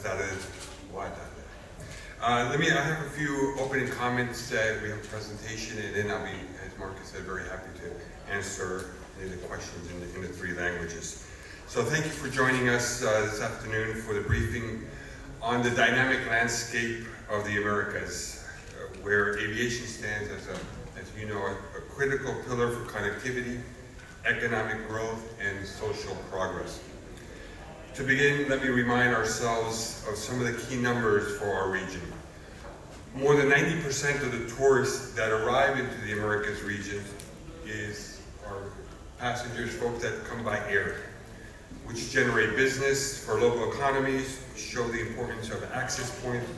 tardes. I have a few opening comments. We have a presentation, and then I'll be, as Marcus said, very happy to answer any of the questions in the three languages. So thank you for joining us this afternoon for the briefing on the dynamic landscape of the Americas, where aviation stands as you know, a critical pillar for connectivity, economic growth, and social progress. To begin, let me remind ourselves of some of the key numbers for our region. More than 90% of the tourists that arrive into the Americas region are passengers, folks that come by air, which generate business for local economies, show the importance of access points.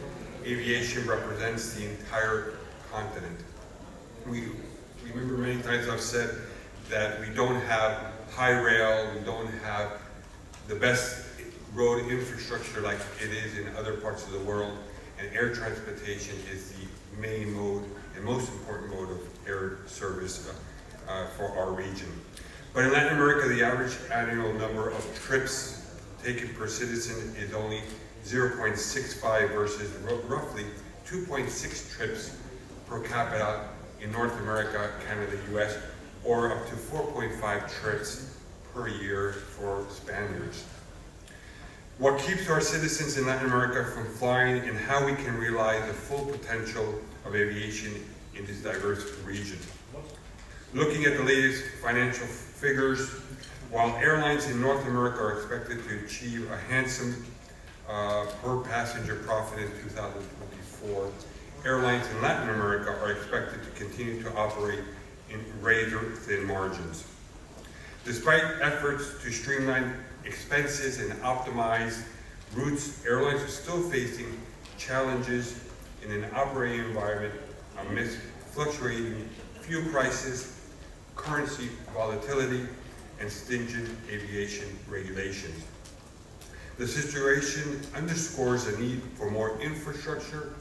Aviation represents the entire continent. We remember many times I've said that we don't have high rail, we don't have the best road infrastructure like it is in other parts of the world, and air transportation is the main mode and most important mode of air service for our region. But in Latin America, the average annual number of trips taken per citizen is only 0.65 versus roughly 2.6 trips per capita in North America, Canada, US, or up to 4.5 trips per year for Spaniards. What keeps our citizens in Latin America from flying, and how we can realize the full potential of aviation in this diverse region. Looking at the latest financial figures, while airlines in North America are expected to achieve a handsome per passenger profit in 2024, airlines in Latin America are expected to continue to operate in razor-thin margins. Despite efforts to streamline expenses and optimize routes, airlines are still facing challenges in an operating environment amidst fluctuating fuel prices, currency volatility, and stringent aviation regulations. The situation underscores the need for more infrastructure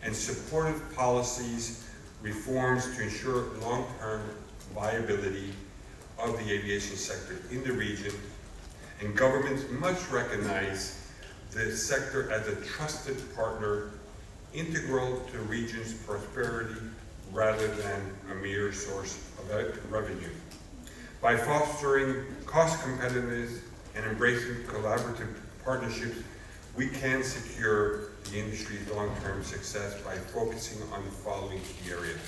and supportive policies reforms to ensure long-term viability of the aviation sector in the region, and governments must recognize the sector as a trusted partner integral to the region's prosperity rather than a mere source of revenue. By fostering cost competitiveness and embracing collaborative partnerships, we can secure the industry's long-term success by focusing on the following key areas: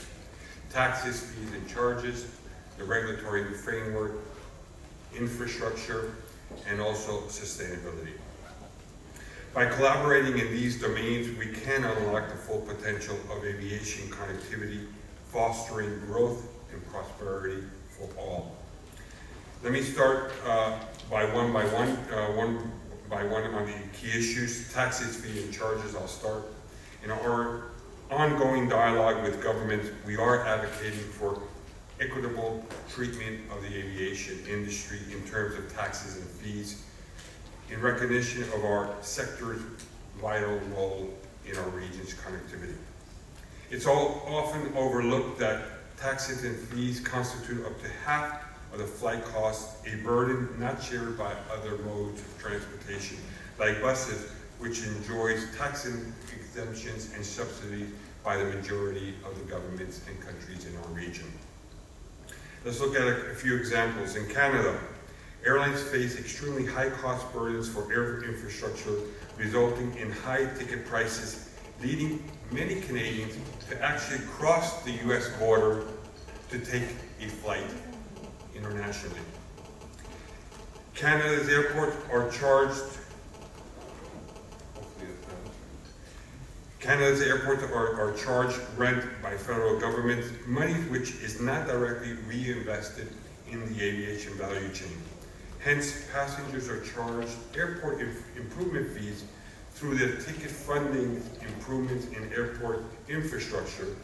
taxes, fees, and charges, the regulatory framework, infrastructure, and also sustainability. By collaborating in these domains, we can unlock the full potential of aviation connectivity, fostering growth and prosperity for all. Let me start one by one on the key issues. Taxes, fees, and charges, I'll start. In our ongoing dialogue with governments, we are advocating for equitable treatment of the aviation industry in terms of taxes and fees, in recognition of our sector's vital role in our region's connectivity. It's often overlooked that taxes and fees constitute up to half of the flight costs, a burden not shared by other modes of transportation, like buses, which enjoys tax exemptions and subsidies by the majority of the governments and countries in our region. Let's look at a few examples. In Canada, airlines face extremely high cost burdens for air infrastructure, resulting in high ticket prices, leading many Canadians to actually cross the US border to take a flight internationally. Canada's airports are charged rent by federal government, money which is not directly reinvested in the aviation value chain. Hence, passengers are charged airport improvement fees through the ticket funding improvements in airport infrastructure.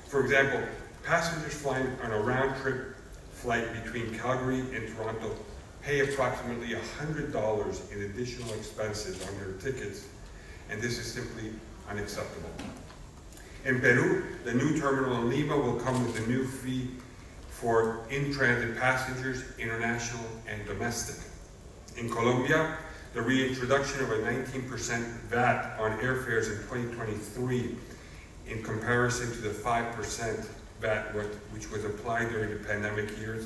For example, passengers flying on a round-trip flight between Calgary and Toronto pay approximately $100 in additional expenses on their tickets, and this is simply unacceptable. In Peru, the new terminal in Lima will come with a new fee for in-transit passengers, international and domestic. In Colombia, the reintroduction of a 19% VAT on airfares in 2023 in comparison to the 5% VAT which was applied during the pandemic years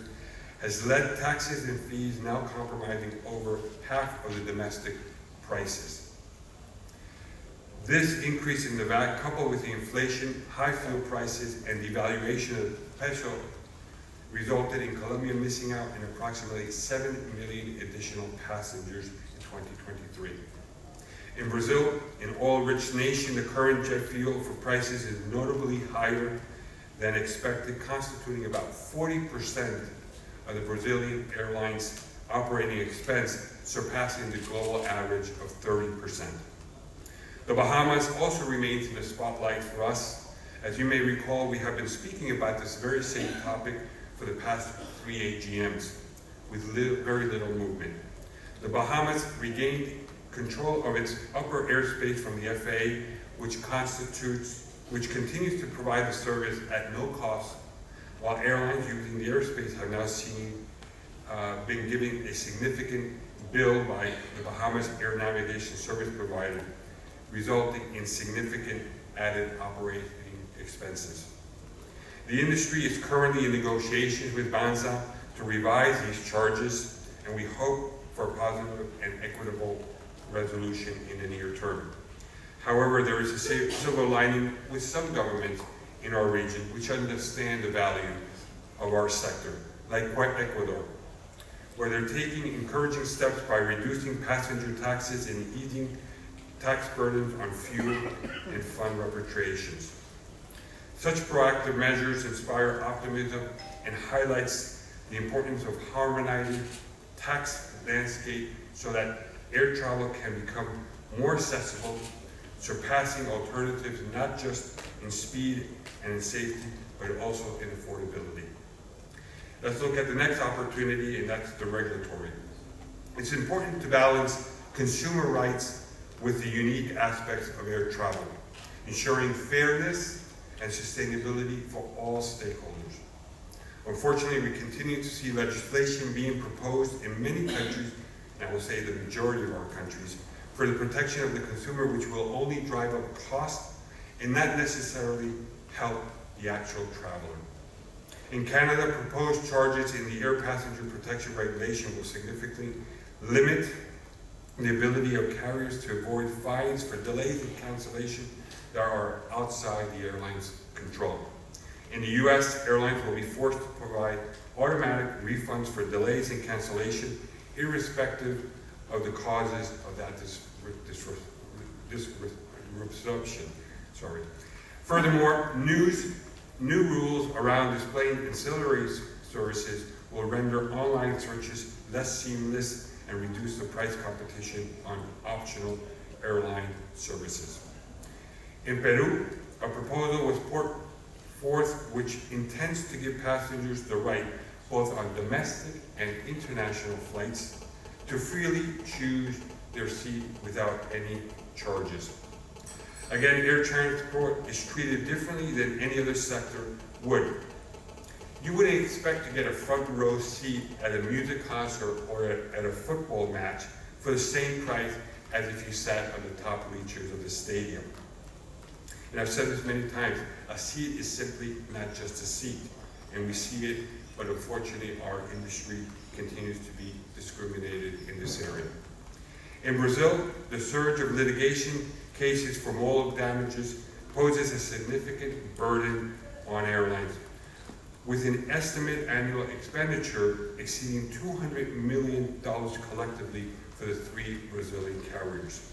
has led taxes and fees now compromising over half of the domestic prices. This increase in the VAT, coupled with the inflation, high fuel prices, and devaluation of the peso, resulted in Colombia missing out on approximately 7 million additional passengers in 2023. In Brazil, an oil-rich nation, the current jet fuel for prices is notably higher than expected, constituting about 40% of the Brazilian airlines' operating expense, surpassing the global average of 30%. The Bahamas also remains in the spotlight for us. As you may recall, we have been speaking about this very same topic for the past 3 AGMs, with very little movement. The Bahamas regained control of its upper airspace from the FAA, which continues to provide the service at no cost, while airlines using the airspace have now been given a significant bill by the Bahamas Air Navigation Service provider, resulting in significant added operating expenses. The industry is currently in negotiations with BANZA to revise these charges, and we hope for a positive and equitable resolution in the near term. However, there is a silver lining with some governments in our region which understand the value of our sector, like Ecuador, where they're taking encouraging steps by reducing passenger taxes and easing tax burdens on fuel and fund repatriations. Such proactive measures inspire optimism and highlights the importance of harmonizing tax landscape so that air travel can become more accessible, surpassing alternatives not just in speed and in safety, but also in affordability. Let's look at the next opportunity, and that's the regulatory. It's important to balance consumer rights with the unique aspects of air travel, ensuring fairness and sustainability for all stakeholders. Unfortunately, we continue to see legislation being proposed in many countries, and I will say the majority of our countries, for the protection of the consumer, which will only drive up cost and not necessarily help the actual traveler. In Canada, proposed charges in the air passenger protection regulation will significantly limit the ability of carriers to avoid fines for delays and cancellation that are outside the airline's control. In the US, airlines will be forced to provide automatic refunds for delays and cancellation, irrespective of the causes of that disruption. Furthermore, new rules around displaying ancillary services will render online searches less seamless and reduce the price competition on optional airline services. In Peru, a proposal was put forth which intends to give passengers the right, both on domestic and international flights, to freely choose their seat without any charges. Again, air transport is treated differently than any other sector would. You wouldn't expect to get a front row seat at a music concert or at a football match for the same price as if you sat on the top bleachers of the stadium. And I've said this many times, a seat is simply not just a seat, and we see it, but unfortunately our industry continues to be discriminated in this area. In Brazil, the surge of litigation cases for moral damages poses a significant burden on airlines, with an estimated annual expenditure exceeding $200 million collectively for the 3 Brazilian carriers.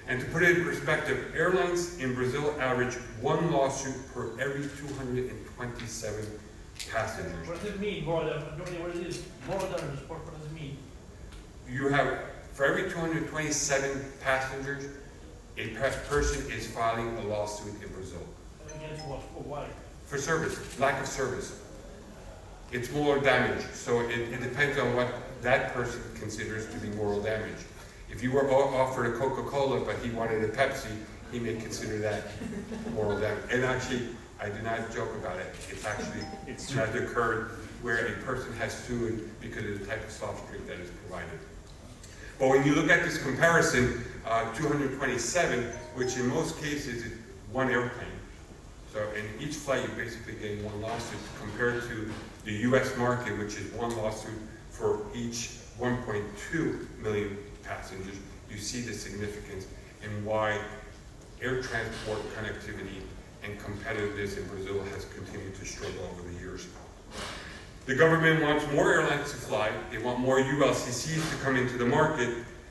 And to put it in perspective, airlines in Brazil average 1 lawsuit per every 227 passengers. What does it mean, more than, what it is, more than what does it mean? You have, for every 227 passengers, a person is filing a lawsuit in Brazil. Against what? For why? For service, lack of service. It's moral damage, so it depends on what that person considers to be moral damage. If you were offered a Coca-Cola but he wanted a Pepsi, he may consider that moral damage. And actually, I do not joke about it. It's actually, it has occurred where a person has sued because of the type of soft drink that is provided. But when you look at this comparison, 227, which in most cases is one airplane. So in each flight, you're basically getting one lawsuit compared to the US market, which is one lawsuit for each 1.2 million passengers. You see the significance in why air transport connectivity and competitiveness in Brazil has continued to struggle over the years. The government wants more airlines to fly. They want more ULCCs to come into the market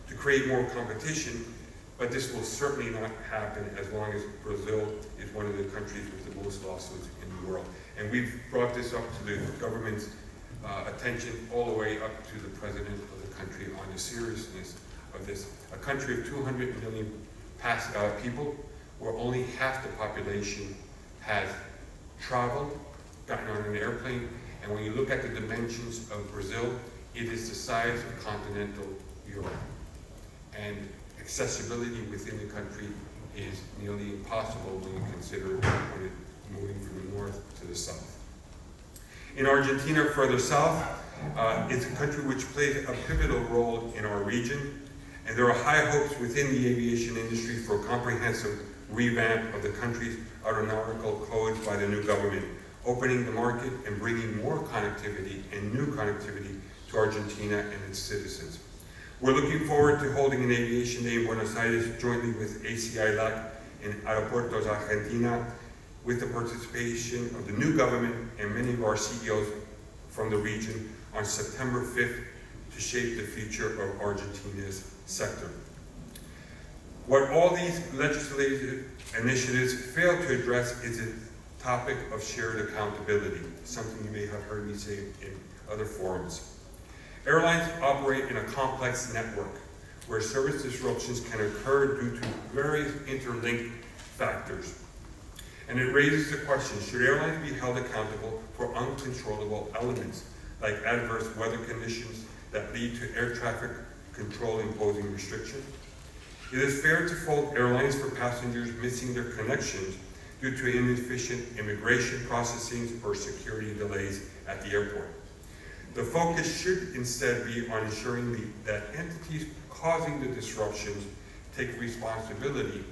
to create more competition, but this will certainly not happen as long as Brazil is one of the countries with the most lawsuits in the world. And we've brought this up to the government's attention all the way up to the president of the country on the seriousness of this. A country of 200 million people, where only half the population has traveled, gotten on an airplane, and when you look at the dimensions of Brazil, it is the size of continental Europe. And accessibility within the country is nearly impossible when you consider moving from the north to the south. In Argentina, further south, it's a country which plays a pivotal role in our region, and there are high hopes within the aviation industry for a comprehensive revamp of the country's aeronautical codes by the new government, opening the market and bringing more connectivity and new connectivity to Argentina and its citizens. We're looking forward to holding an Aviation Day in Buenos Aires jointly with ACI-LAC and Aeropuertos Argentina, with the participation of the new government and many of our CEOs from the region on September 5th to shape the future of Argentina's sector. What all these legislative initiatives fail to address is the topic of shared accountability, something you may have heard me say in other forums. Airlines operate in a complex network where service disruptions can occur due to various interlinked factors. And it raises the question, should airlines be held accountable for uncontrollable elements like adverse weather conditions that lead to air traffic control imposing restrictions? It is fair to fault airlines for passengers missing their connections due to inefficient immigration processing or security delays at the airport. The focus should instead be on ensuring that entities causing the disruptions take responsibility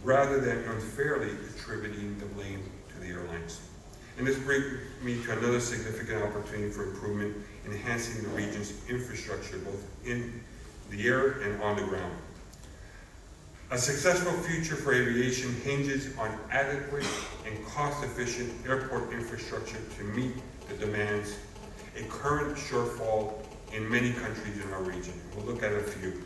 rather than unfairly attributing the blame to the airlines. And this brings me to another significant opportunity for improvement, enhancing the region's infrastructure both in the air and on the ground. A successful future for aviation hinges on adequate and cost-efficient airport infrastructure to meet the demands, a current shortfall in many countries in our region. We'll look at a few.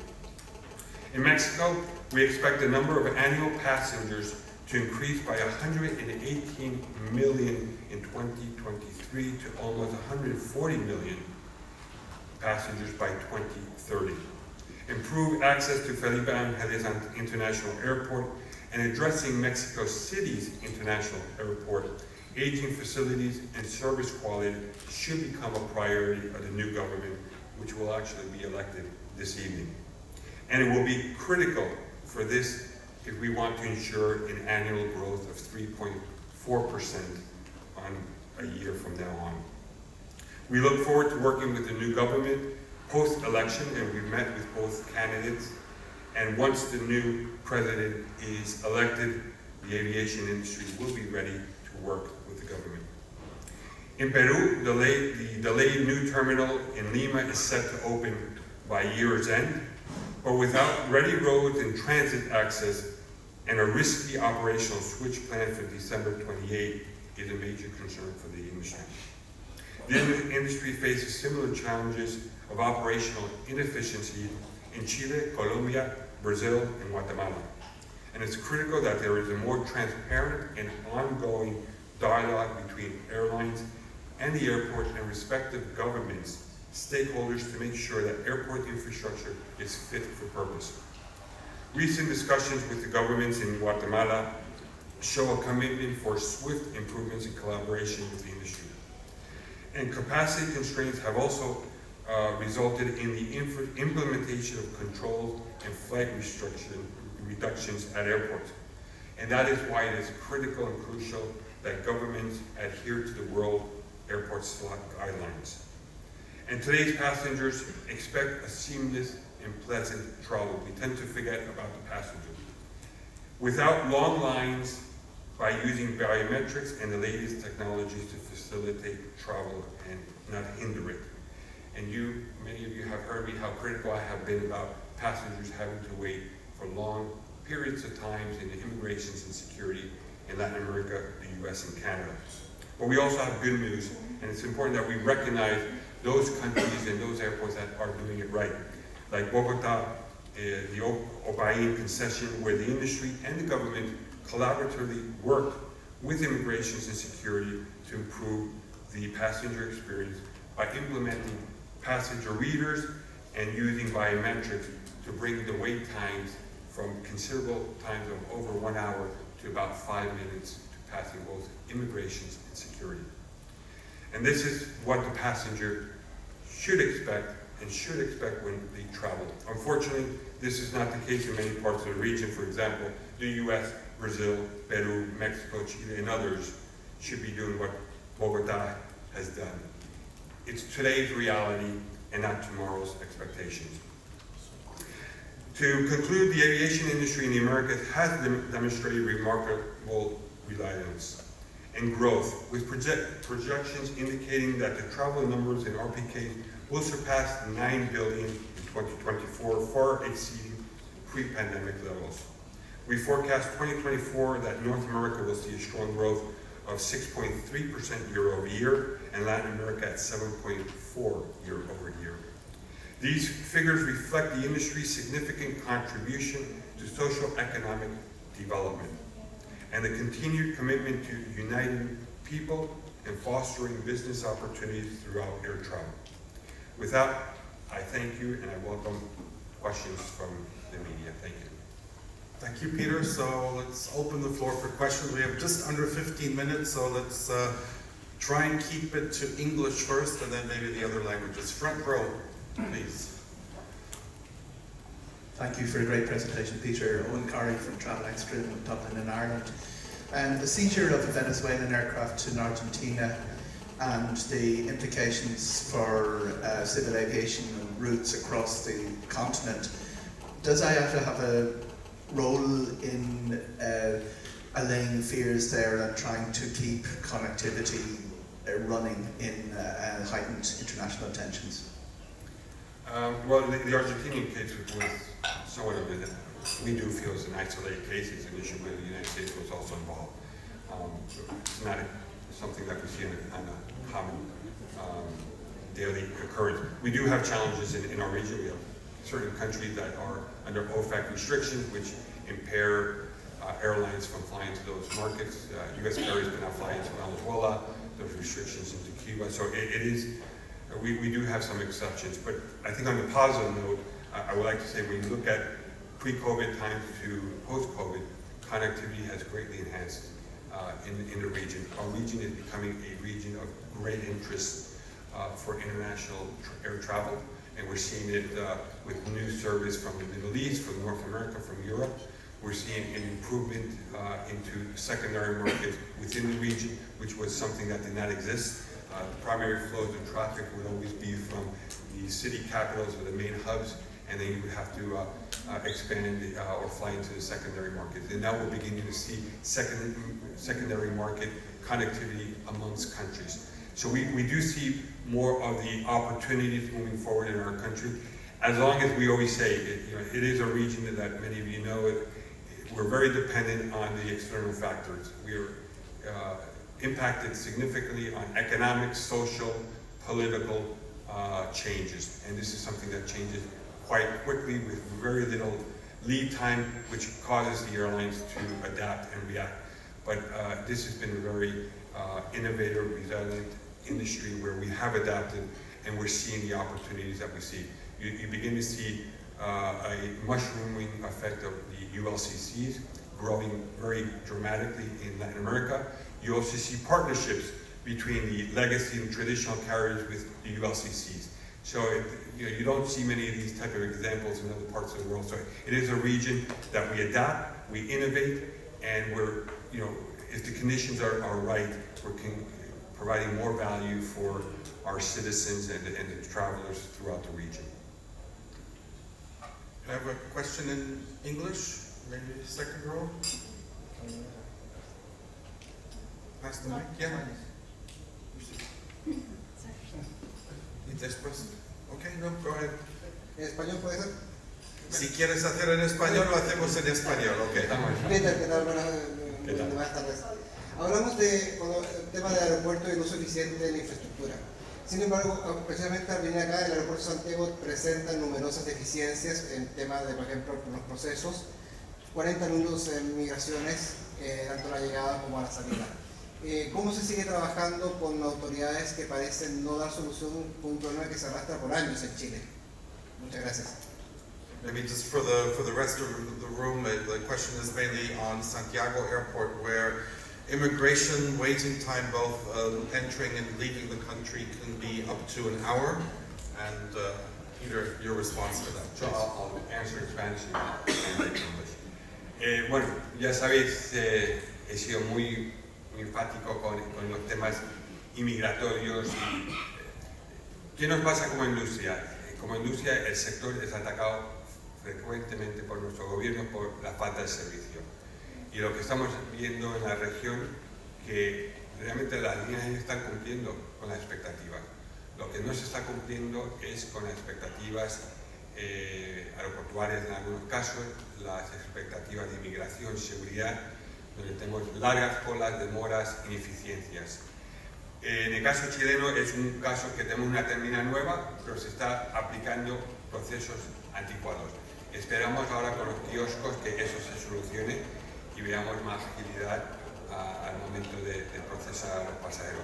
In Mexico, we expect the number of annual passengers to increase by 118 million in 2023 to almost 140 million passengers by 2030. Improve access to Felipe Ángeles International Airport and addressing Mexico City's international airport, aging facilities and service quality should become a priority of the new government, which will actually be elected this evening. And it will be critical for this if we want to ensure an annual growth of 3.4% on a year from now on. We look forward to working with the new government post-election, and we've met with both candidates. And once the new president is elected, the aviation industry will be ready to work with the government. In Peru, the delayed new terminal in Lima is set to open by year's end, but without ready roads and transit access and a risky operational switch plan for December 28 is a major concern for the industry. The industry faces similar challenges of operational inefficiency in Chile, Colombia, Brazil, and Guatemala. And it's critical that there is a more transparent and ongoing dialogue between airlines and the airport and respective governments, stakeholders, to make sure that airport infrastructure is fit for purpose. Recent discussions with the governments in Guatemala show a commitment for swift improvements in collaboration with the industry. And capacity constraints have also resulted in the implementation of controls and flight reductions at airports. And that is why it is critical and crucial that governments adhere to the World Airport Slot Guidelines. And today's passengers expect a seamless and pleasant travel. We tend to forget about the passenger. Without long lines, by using biometrics and the latest technologies to facilitate travel and not hinder it. And many of you have heard me how critical I have been about passengers having to wait for long periods of times in the immigrations and security in Latin America, the US, and Canada. But we also have good news, and it's important that we recognize those countries and those airports that are doing it right. Like Bogota, the Obain concession, where the industry and the government collaboratively work with immigrations and security to improve the passenger experience by implementing passenger readers and using biometrics to bring the wait times from considerable times of over 1 hour to about 5 minutes to passing both immigrations and security. And this is what the passenger should expect when they travel. Unfortunately, this is not the case in many parts of the region. For example, the US, Brazil, Peru, Mexico, Chile, and others should be doing what Bogota has done. It's today's reality and not tomorrow's expectations. To conclude, the aviation industry in the Americas has demonstrated remarkable resilience and growth, with projections indicating that the travel numbers in RPK will surpass 9 billion in 2024, far exceeding pre-pandemic levels. We forecast 2024 that North America will see a strong growth of 6.3% year over year, and Latin America at 7.4% year over year. These figures reflect the industry's significant contribution to socio-economic development and the continued commitment to uniting people and fostering business opportunities throughout air travel. With that, I thank you and I welcome questions from the media. Thank you. Thank you, Peter. So let's open the floor for questions. We have just under 15 minutes, so let's try and keep it to English first and then maybe the other languages. Front row, please. Thank you for a great presentation, Peter. Owen Corrie from Travel Extra in Dublin in Ireland. The seizure of a Venezuelan aircraft in Argentina and the implications for civil aviation routes across the continent. Does IATA have a role in allaying fears there and trying to keep connectivity running in heightened international tensions? Well, the Argentinian case was somewhat of a, we do feel it's an isolated case. It's an issue where the United States was also involved. It's not something that we see on a common daily occurrence. We do have challenges in our region. We have certain countries that are under OFAC restrictions, which impair airlines from flying to those markets. U.S. carriers cannot fly into Venezuela. There's restrictions into Cuba. So it is, we do have some exceptions. But I think on the positive note, I would like to say when you look at pre-COVID times to post-COVID, connectivity has greatly enhanced in the region. Our region is becoming a region of great interest for international air travel. And we're seeing it with new service from the Middle East, from North America, from Europe. We're seeing an improvement into secondary markets within the region, which was something that did not exist. The primary flows of traffic would always be from the city capitals or the main hubs, and then you would have to expand or fly into the secondary markets. And now we're beginning to see secondary market connectivity amongst countries. So we do see more of the opportunities moving forward in our country, as long as we always say, it is a region that many of you know, we're very dependent on the external factors. We are impacted significantly on economic, social, political changes. And this is something that changes quite quickly with very little lead time, which causes the airlines to adapt and react. But this has been a very innovative, resilient industry where we have adapted and we're seeing the opportunities that we see. You begin to see a mushrooming effect of the ULCCs growing very dramatically in Latin America. You also see partnerships between the legacy and traditional carriers with the ULCCs. So you don't see many of these type of examples in other parts of the world. So it is a region that we adapt, we innovate, and we're, if the conditions are right, we're providing more value for our citizens and the travelers throughout the region. I have a question in English, maybe second row. Pass the mic, yeah. ¿Y después? Ok, no, go ahead. ¿En español puede ser? Si quieres hacer en español, lo hacemos en español, ok. Peter, ¿qué tal? ¿Qué tal? Buenas tardes. Hablamos del tema del aeropuerto y el uso eficiente de la infraestructura. Sin embargo, precisamente al venir acá, el aeropuerto de Santiago presenta numerosas deficiencias en temas de, por ejemplo, los procesos, 40 minutos en migraciones, tanto a la llegada como a la salida. ¿Cómo se sigue trabajando con autoridades que parecen no dar solución a un problema que se arrastra por años en Chile? Muchas gracias. Maybe just for the rest of the room, the question is mainly on Santiago Airport, where immigration waiting time, both entering and leaving the country, can be up to an hour. And Peter, your response to that. So I'll answer in Spanish and English. Bueno, ya sabéis, he sido muy enfático con los temas inmigratorios. ¿Qué nos pasa como industria? Como industria, el sector es atacado frecuentemente por nuestro gobierno por la falta de servicio. Y lo que estamos viendo en la región, que realmente las líneas están cumpliendo con las expectativas. Lo que no se está cumpliendo es con las expectativas aeroportuarias en algunos casos, las expectativas de inmigración, seguridad, donde tenemos largas colas, demoras, ineficiencias. En el caso chileno es un caso que tenemos una terminal nueva, pero se está aplicando procesos anticuados. Esperamos ahora con los kioscos que eso se solucione y veamos más agilidad al momento de procesar a los pasajeros.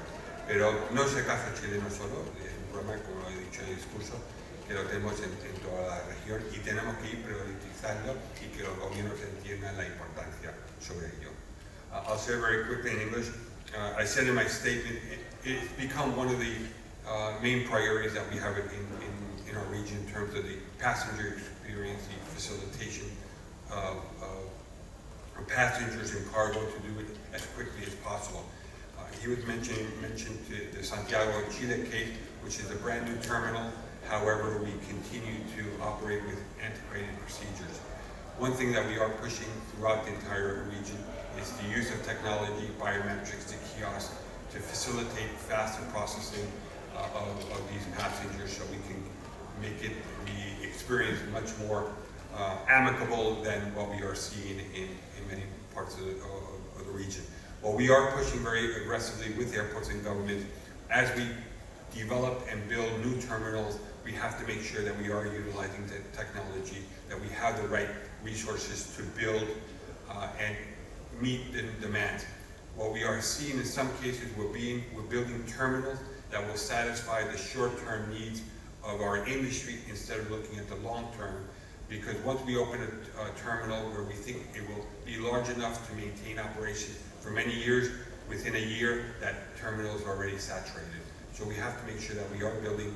Pero no es el caso chileno solo, es un problema, como lo he dicho en el discurso, que lo tenemos en toda la región y tenemos que ir priorizando y que los gobiernos entiendan la importancia sobre ello. I'll say very quickly in English. I said in my statement, it's become one of the main priorities that we have in our region in terms of the passenger experience, the facilitation of passengers and cargo to do it as quickly as possible. He was mentioned the Santiago de Chile case, which is a brand new terminal. However, we continue to operate with antiquated procedures. One thing that we are pushing throughout the entire region is the use of technology, biometrics, the kiosks, to facilitate faster processing of these passengers so we can make it the experience much more amicable than what we are seeing in many parts of the region. What we are pushing very aggressively with airports and government, as we develop and build new terminals, we have to make sure that we are utilizing the technology, that we have the right resources to build and meet the demand. What we are seeing in some cases, we're building terminals that will satisfy the short-term needs of our industry instead of looking at the long-term. Because once we open a terminal where we think it will be large enough to maintain operation for many years, within a year, that terminal is already saturated. So we have to make sure that we are building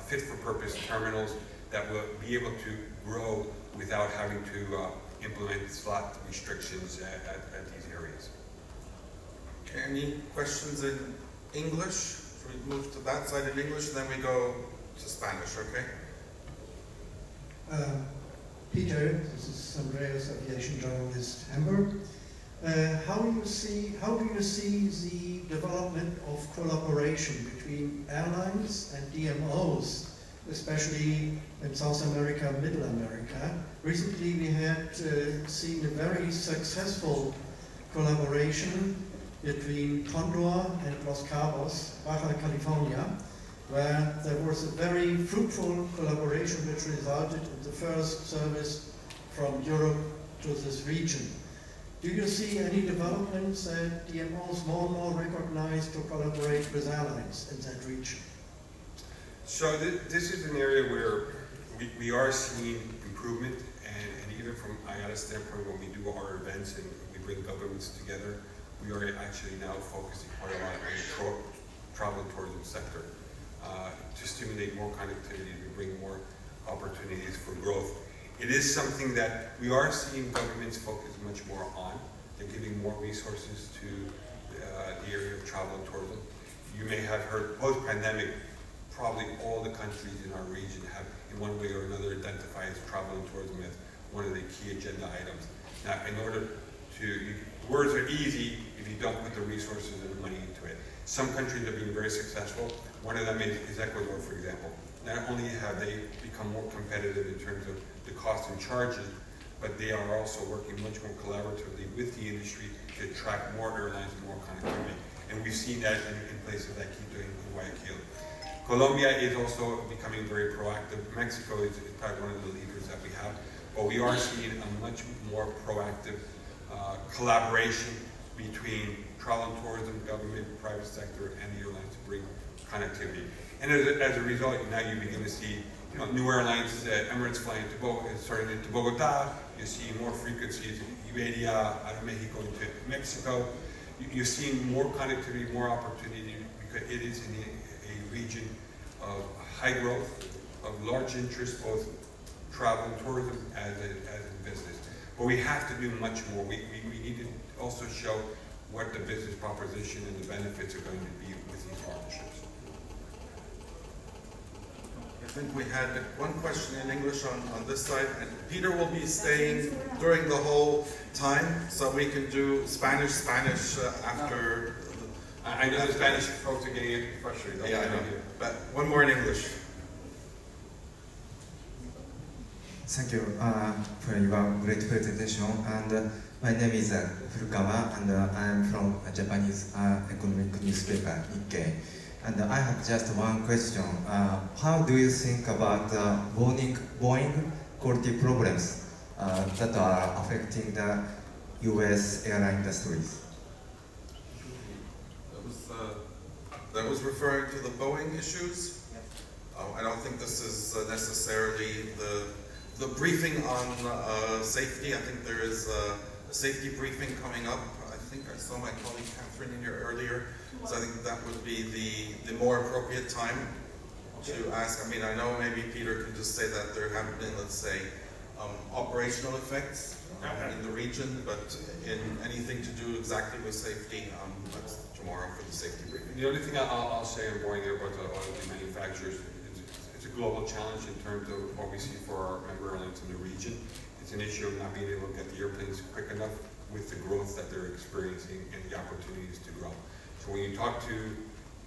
fit-for-purpose terminals that will be able to grow without having to implement slot restrictions at these areas. Okay, any questions in English? Should we move to that side in English and then we go to Spanish, okay? Peter, this is Andreas, aviation journalist, Hamburg. How do you see the development of collaboration between airlines and DMOs, especially in South America, Middle America? Recently we had seen a very successful collaboration between Condor and Los Cabos, Baja California, where there was a very fruitful collaboration which resulted in the first service from Europe to this region. Do you see any developments that DMOs more and more recognize to collaborate with airlines in that region? So this is an area where we are seeing improvement, and even from IATA standpoint, when we do our events and we bring governments together, we are actually now focusing quite a lot on the travel and tourism sector to stimulate more connectivity, to bring more opportunities for growth. It is something that we are seeing governments focus much more on. They're giving more resources to the area of travel and tourism. You may have heard post-pandemic probably all the countries in our region have, in one way or another, identified as travel and tourism as one of the key agenda items. Now, in order to, words are easy if you don't put the resources and the money into it. Some countries have been very successful. One of them is Ecuador, for example. Not only have they become more competitive in terms of the cost and charges, but they are also working much more collaboratively with the industry to attract more airlines and more connectivity. And we've seen that in places like Quito and Guayaquil. Colombia is also becoming very proactive. Mexico is probably one of the leaders that we have. But we are seeing a much more proactive collaboration between travel and tourism, government, private sector, and the airlines to bring connectivity. And as a result, now you begin to see new airlines, Emirates flying starting into Bogota. You see more frequencies, Iberia, out of Mexico into Mexico. You're seeing more connectivity, more opportunity, because it is in a region of high growth, of large interest, both travel and tourism as in business. But we have to do much more. We need to also show what the business proposition and the benefits are going to be with these partnerships. I think we had one question in English on this side, and Peter will be staying during the whole time, so we can do Spanish after. I know the Spanish folks are getting frustrated. Yeah, I know. But one more in English. Thank you for your great presentation. And my name is Furukawa, and I am from a Japanese economic newspaper, Nikkei. And I have just one question. How do you think about Boeing quality problems that are affecting the U.S. airline industries? That was referring to the Boeing issues. I don't think this is necessarily the briefing on safety. I think there is a safety briefing coming up. I think I saw my colleague Catherine in here earlier. So I think that would be the more appropriate time to ask. I mean, I know maybe Peter can just say that there haven't been, let's say, operational effects in the region, but in anything to do exactly with safety, that's tomorrow for the safety briefing. The only thing I'll say on Boeing Airports, all of the manufacturers, it's a global challenge in terms of what we see for our member airlines in the region. It's an issue of not being able to get the airplanes quick enough with the growth that they're experiencing and the opportunities to grow. So when you talk to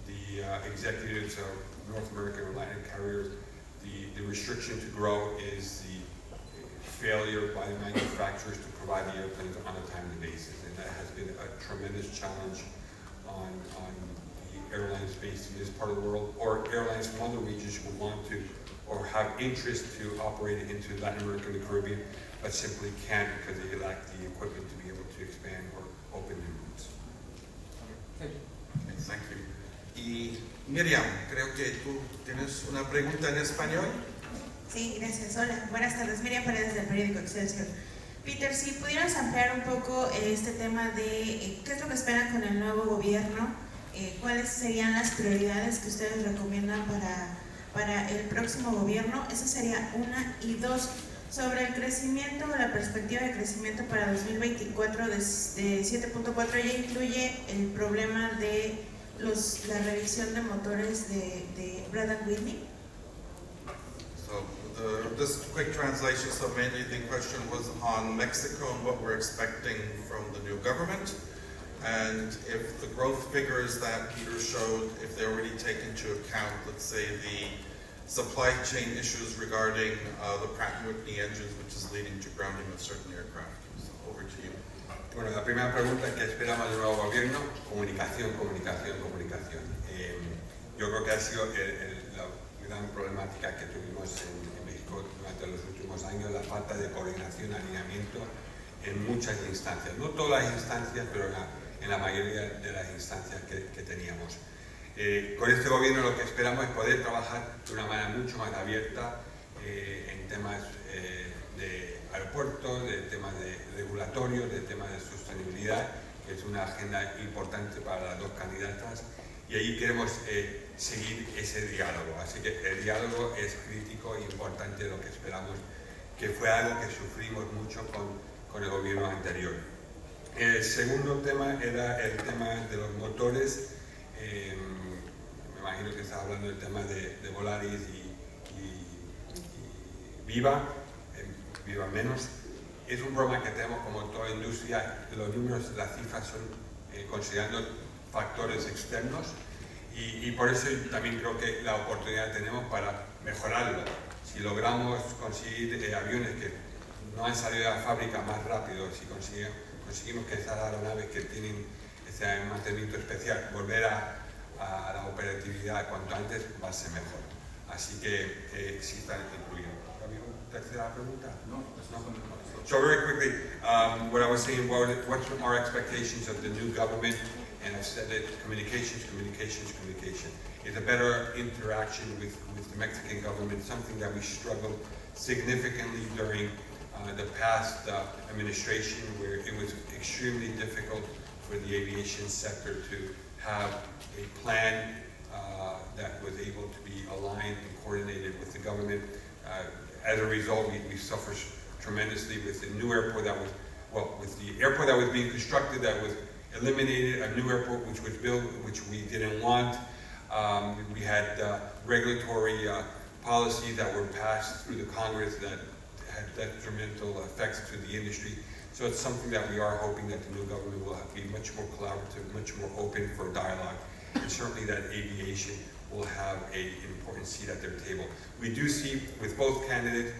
the executives of North American or Latin carriers, the restriction to grow is the failure by the manufacturers to provide the airplanes on a timely basis. And that has been a tremendous challenge on the airlines based in this part of the world, or airlines from other regions who want to or have interest to operate into Latin America and the Caribbean, but simply can't because they lack the equipment to be able to expand or open new routes. Thank you. Y Miriam, creo que tú tienes una pregunta en español. Sí, gracias. Hola, buenas tardes. Miriam Paredes del periódico Excelsior. Peter, si pudieras ampliar un poco este tema de qué es lo que esperan con el nuevo gobierno, cuáles serían las prioridades que ustedes recomiendan para el próximo gobierno. Esa sería una. Y dos, sobre el crecimiento, la perspectiva de crecimiento para 2024 de 7.4, ya incluye el problema de la revisión de motores de Pratt & Whitney. So just quick translation. So mainly the question was on Mexico and what we're expecting from the new government, and if the growth figures that Peter showed, if they already take into account, let's say, the supply chain issues regarding the Pratt & Whitney engines, which is leading to grounding of certain aircraft. So over to you. Bueno, la primera pregunta es ¿qué esperamos del nuevo gobierno? Comunicación. Yo creo que ha sido la gran problemática que tuvimos en México durante los últimos años, la falta de coordinación, alineamiento en muchas instancias. No todas las instancias, pero en la mayoría de las instancias que teníamos. Con este gobierno lo que esperamos es poder trabajar de una manera mucho más abierta en temas de aeropuertos, de temas de regulatorios, de temas de sostenibilidad, que es una agenda importante para las dos candidatas, y ahí queremos seguir ese diálogo. Así que el diálogo es crítico e importante, lo que esperamos, que fue algo que sufrimos mucho con el gobierno anterior. El segundo tema era el tema de los motores. Me imagino que está hablando del tema de Volaris y Viva, Viva Menos. Es un problema que tenemos como toda industria, los números, las cifras son considerando factores externos y por eso también creo que la oportunidad tenemos para mejorarlo. Si logramos conseguir aviones que no han salido de la fábrica más rápido, si conseguimos que estas aeronaves que tienen ese mantenimiento especial, volver a la operatividad cuanto antes, va a ser mejor. Así que sí están incluidos. ¿Había una tercera pregunta? No. So very quickly, what I was saying, what's our expectations of the new government? And I've said that communication. It's a better interaction with the Mexican government, something that we struggled significantly during the past administration, where it was extremely difficult for the aviation sector to have a plan that was able to be aligned and coordinated with the government. As a result, we suffered tremendously with the new airport that was, with the airport that was being constructed that was eliminated, a new airport which was built, which we didn't want. We had regulatory policies that were passed through the Congress that had detrimental effects to the industry. So it's something that we are hoping that the new government will be much more collaborative, much more open for dialogue, and certainly that aviation will have an important seat at their table. We do see with both candidates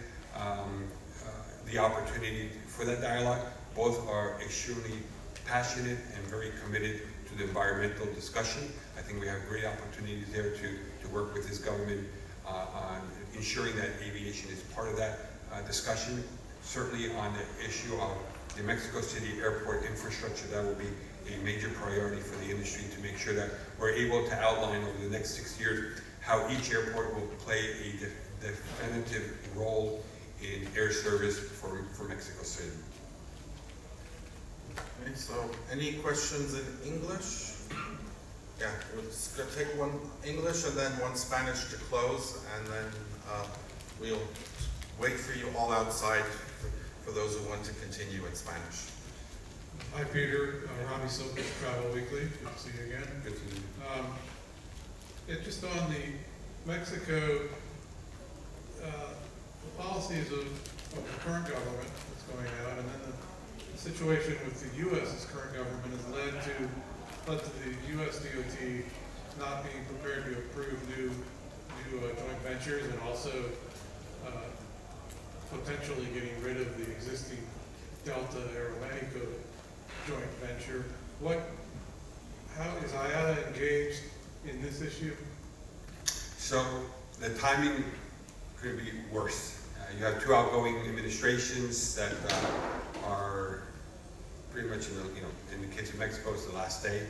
the opportunity for that dialogue. Both are extremely passionate and very committed to the environmental discussion. I think we have great opportunities there to work with this government on ensuring that aviation is part of that discussion. Certainly on the issue of the Mexico City airport infrastructure, that will be a major priority for the industry to make sure that we're able to outline over the next 6 years how each airport will play a definitive role in air service for Mexico City. Okay, so any questions in English? Yeah, we're just going to take one English and then one Spanish to close, and then we'll wait for you all outside for those who want to continue in Spanish. Hi, Peter. Robbie Silvers, Travel Weekly. Good to see you again. Good to Just on the Mexico, the policies of the current government that's going out, and then the situation with the U.S.'s current government has led to the U.S. DOT not being prepared to approve new joint ventures, and also potentially getting rid of the existing Delta Aeroméxico joint venture. How is IATA engaged in this issue? So the timing could be worse. You have two outgoing administrations that are pretty much in the case of Mexico, it's the last day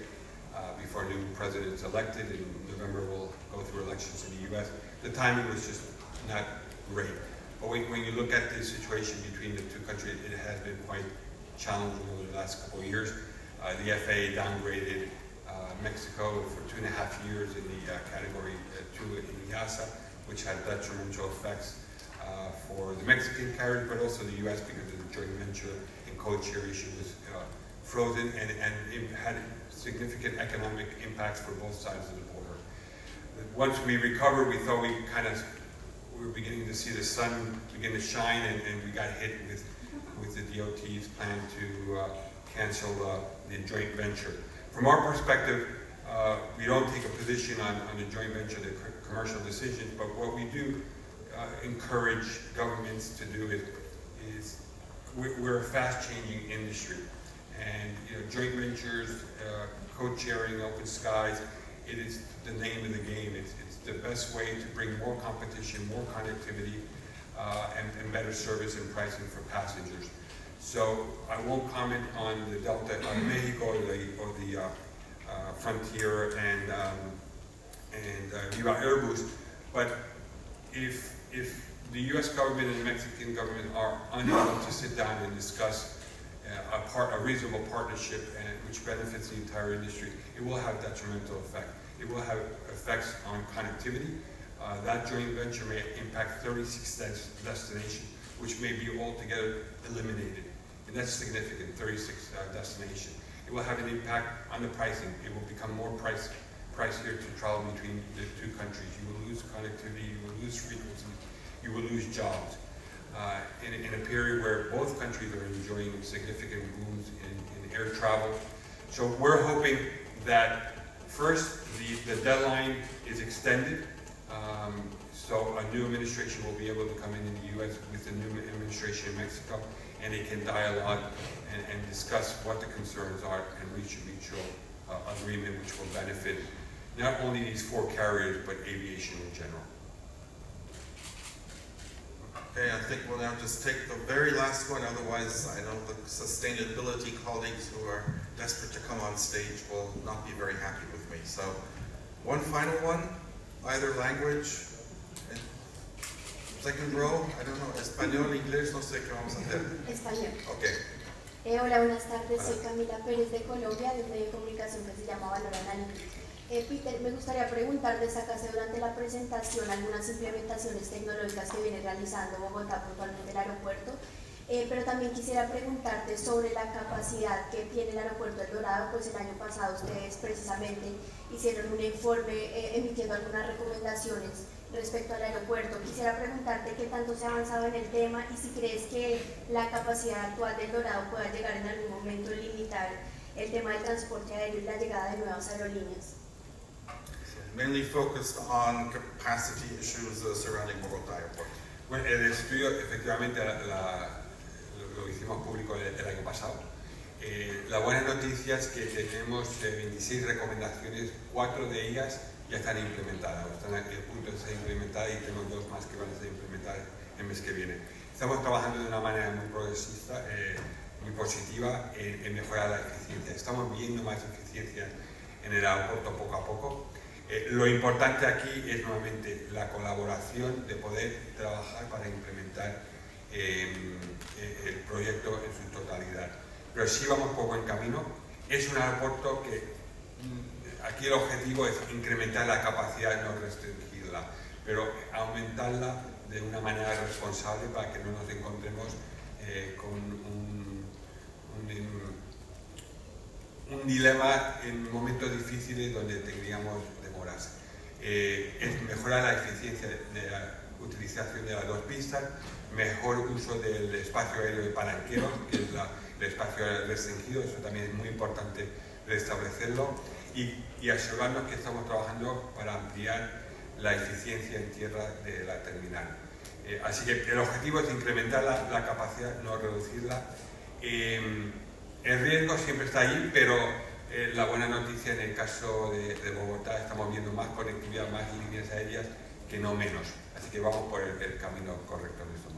before a new president is elected. In November, we'll go through elections in the U.S. The timing was just not great. But when you look at the situation between the two countries, it has been quite challenging over the last couple of years. The FAA downgraded Mexico for 2.5 years in the category 2 in IATA, which had detrimental effects for the Mexican carriers, but also the U.S. because of the joint venture and code-share issue was frozen, and it had significant economic impacts for both sides of the border. Once we recovered, we thought we were beginning to see the sun begin to shine, and we got hit with the DOT's plan to cancel the joint venture. From our perspective, we don't take a position on the joint venture, the commercial decisions, but what we do encourage governments to do is we're a fast-changing industry, and joint ventures, code sharing, open skies, it is the name of the game. It's the best way to bring more competition, more connectivity, and better service and pricing for passengers. So I won't comment on the Delta Mexico or the Frontier and Viva Airbus, but if the U.S. government and the Mexican government are unable to sit down and discuss a reasonable partnership which benefits the entire industry, it will have detrimental effect. It will have effects on connectivity. That joint venture may impact 36 destinations, which may be altogether eliminated. And that's significant, 36 destinations. It will have an impact on the pricing. It will become more price pricier to travel between the two countries. You will lose connectivity, you will lose frequency, you will lose jobs. In a period where both countries are enjoying significant booms in air travel. So we're hoping that first the deadline is extended, so a new administration will be able to come in the U.S. with the new administration in Mexico, and they can dialogue and discuss what the concerns are and reach a mutual agreement which will benefit not only these 4 carriers but aviation in general. Okay, I think we'll now just take the very last one, otherwise I know the sustainability colleagues who are desperate to come on stage will not be very happy with me. So, one final one, either language. Second row, I don't know, español, inglés, no sé qué vamos a hacer. Español. Okay. Hola, buenas tardes. Soy Camila Pérez de Colombia, de un medio de comunicación que se llama Valor Analítico. Peter, me gustaría preguntar, destacaste durante la presentación algunas implementaciones tecnológicas que viene realizando Bogotá, puntualmente el aeropuerto, pero también quisiera preguntarte sobre la capacidad que tiene el aeropuerto El Dorado. Pues el año pasado ustedes precisamente hicieron un informe emitiendo algunas recomendaciones respecto al aeropuerto. Quisiera preguntarte qué tanto se ha avanzado en el tema y si crees que la capacidad actual del Dorado pueda llegar en algún momento a limitar el tema del transporte aéreo y la llegada de nuevas aerolíneas. Mainly focused on capacity issues surrounding Bogotá Airport. Bueno, el estudio efectivamente lo hicimos público el año pasado. La buena noticia es que tenemos 26 recomendaciones, 4 de ellas ya están implementadas, están a punto de ser implementadas y tenemos 2 más que van a ser implementadas el mes que viene. Estamos trabajando de una manera muy progresista, muy positiva en mejorar la eficiencia. Estamos viendo más eficiencia en el aeropuerto poco a poco. Lo importante aquí es nuevamente la colaboración de poder trabajar para implementar el proyecto en su totalidad. Pero sí vamos por buen camino. Es un aeropuerto que aquí el objetivo es incrementar la capacidad, no restringirla, pero aumentarla de una manera responsable para que no nos encontremos con un dilema en momentos difíciles donde tendríamos demoras. Es mejorar la eficiencia de la utilización de las 2 pistas, mejor uso del espacio aéreo de Palanquero, que es el espacio restringido, eso también es muy importante restablecerlo, y asegurarnos que estamos trabajando para ampliar la eficiencia en tierra de la terminal. Así que el objetivo es incrementar la capacidad, no reducirla. El riesgo siempre está ahí, pero la buena noticia en el caso de Bogotá, estamos viendo más conectividad, más líneas aéreas que no menos. Así que vamos por el camino correcto en esto.